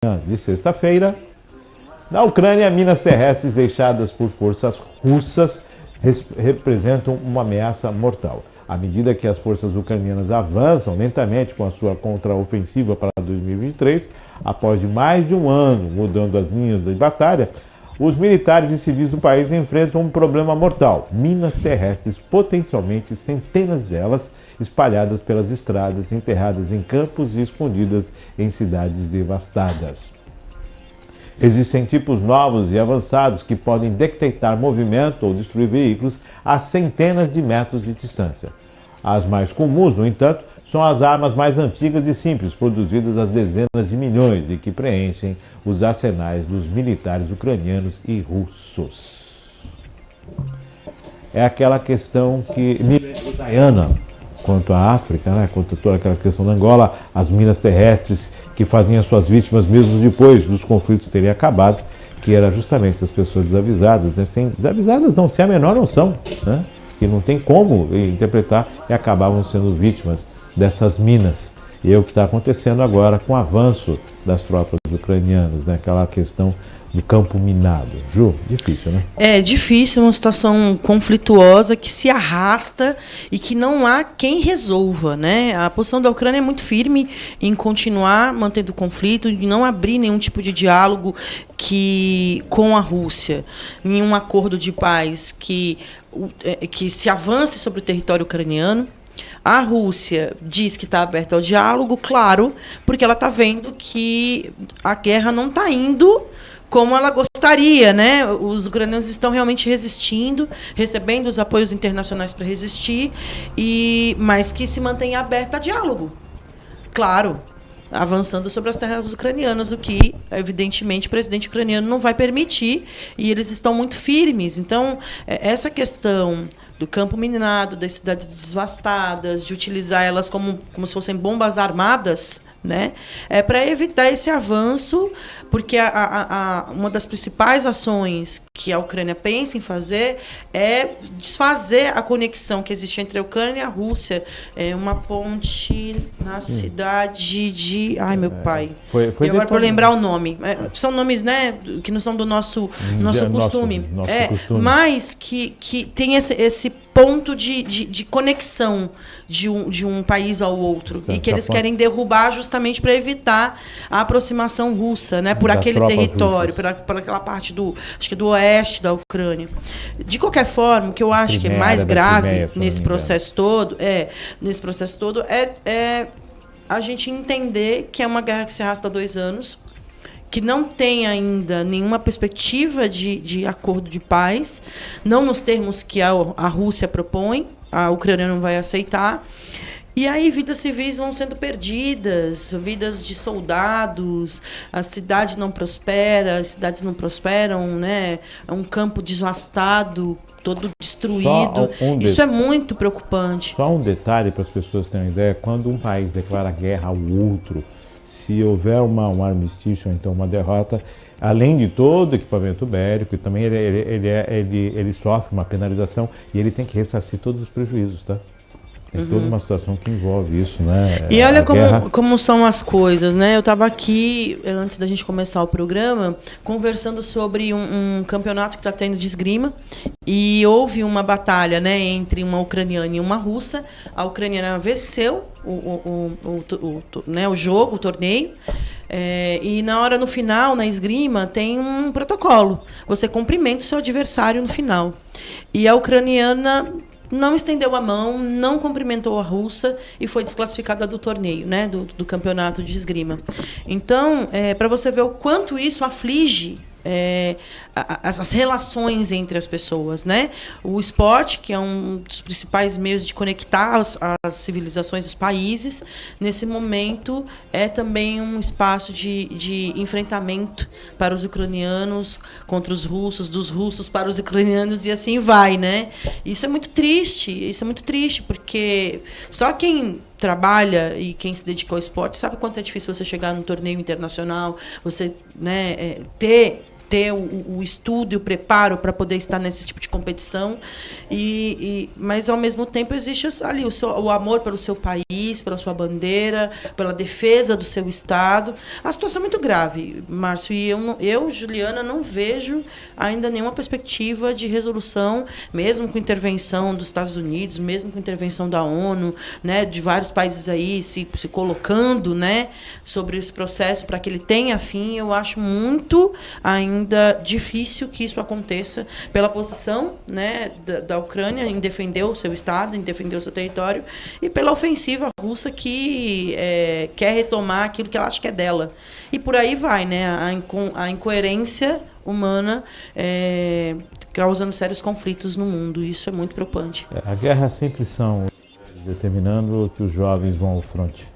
de sexta-feira. Na Ucrânia, minas terrestres deixadas por forças russas representam uma ameaça mortal. À medida que as forças ucranianas avançam lentamente com a sua contraofensiva para 2023, após mais de um ano mudando as linhas de batalha, os militares e civis do país enfrentam um problema mortal: minas terrestres, potencialmente centenas delas, espalhadas pelas estradas, enterradas em campos e escondidas em cidades devastadas. Existem tipos novos e avançados que podem detectar movimento ou destruir veículos a centenas de metros de distância. As mais comuns, no entanto, são as armas mais antigas e simples, produzidas a dezenas de milhões e que preenchem os arsenais dos militares ucranianos e russos. É aquela questão que Diana, quanto à África, né, quanto a toda aquela questão da Angola, as minas terrestres que faziam as suas vítimas mesmo depois dos conflitos terem acabado, que era justamente as pessoas desavisadas, né? Desavisadas não, sem a menor noção, né? Que não tem como interpretar e acabavam sendo vítimas dessas minas. E é o que está acontecendo agora com o avanço das tropas ucranianas, né? Aquela questão do campo minado. Ju, difícil, né? É difícil, uma situação conflituosa que se arrasta e que não há quem resolva, né? A posição da Ucrânia é muito firme em continuar mantendo o conflito, em não abrir nenhum tipo de diálogo com a Rússia, nenhum acordo de paz que se avance sobre o território ucraniano. A Rússia diz que está aberta ao diálogo, claro, porque ela está vendo que a guerra não está indo como ela gostaria, né? Os ucranianos estão realmente resistindo, recebendo os apoios internacionais para resistir, mas que se mantém aberta a diálogo. Claro, avançando sobre as terras ucranianas, o que, evidentemente, o presidente ucraniano não vai permitir, e eles estão muito firmes. Então, essa questão do campo minado, das cidades devastadas, de utilizar elas como se fossem bombas armadas, né? É para evitar esse avanço, porque uma das principais ações que a Ucrânia pensa em fazer é desfazer a conexão que existe entre a Ucrânia e a Rússia. É uma ponte na cidade de... Ai, meu pai. E agora, para lembrar o nome. São nomes, né, que não são do nosso costume. Costume. Mas que tem esse ponto de conexão de um país ao outro, e que eles querem derrubar justamente para evitar a aproximação russa, né, por aquele território, por aquela parte acho que do oeste da Ucrânia. De qualquer forma, o que eu acho que é mais grave nesse processo todo é a gente entender que é uma guerra que se arrasta há 2 anos, que não tem ainda nenhuma perspectiva de acordo de paz, não nos termos que a Rússia propõe, a Ucrânia não vai aceitar. E aí vidas civis vão sendo perdidas, vidas de soldados, a cidade não prospera, as cidades não prosperam, né? É um campo devastado, todo destruído. Isso é muito preocupante. Só um detalhe para as pessoas terem uma ideia: quando um país declara guerra ao outro, se houver um armistício, então uma derrota, além de todo o equipamento bélico, também ele sofre uma penalização e ele tem que ressarcir todos os prejuízos, tá? Tem toda uma situação que envolve isso, né? E olha como são as coisas, né? Eu estava aqui, antes da gente começar o programa, conversando sobre um campeonato que está tendo de esgrima, e houve uma batalha, né, entre uma ucraniana e uma russa. A ucraniana venceu o jogo, o torneio. E no final, na esgrima, tem um protocolo. Você cumprimenta o seu adversário no final. E a ucraniana não estendeu a mão, não cumprimentou a russa e foi desclassificada do torneio, né, do campeonato de esgrima. Então, para você ver o quanto isso aflige as relações entre as pessoas, né? O esporte, que é um dos principais meios de conectar as civilizações, os países, nesse momento é também um espaço de enfrentamento para os ucranianos contra os russos, dos russos para os ucranianos, e assim vai, né? Isso é muito triste, porque só quem trabalha e quem se dedica ao esporte sabe quanto é difícil você chegar num torneio internacional, você, né, ter ter o estudo e o preparo para poder estar nesse tipo de competição, mas ao mesmo tempo existe ali o amor pelo seu país, pela sua bandeira, pela defesa do seu estado. A situação é muito grave, Márcio, e eu, Juliana, não vejo ainda nenhuma perspectiva de resolução, mesmo com intervenção dos Estados Unidos, mesmo com intervenção da ONU, né, de vários países aí se colocando, né, sobre esse processo para que ele tenha fim. Eu acho muito ainda difícil que isso aconteça pela posição, né, da Ucrânia em defender o seu estado, em defender o seu território, e pela ofensiva russa que quer retomar aquilo que ela acha que é dela. E por aí vai, né, a incoerência humana causando sérios conflitos no mundo. Isso é muito preocupante. A guerra sempre são determinando que os jovens vão ao fronte.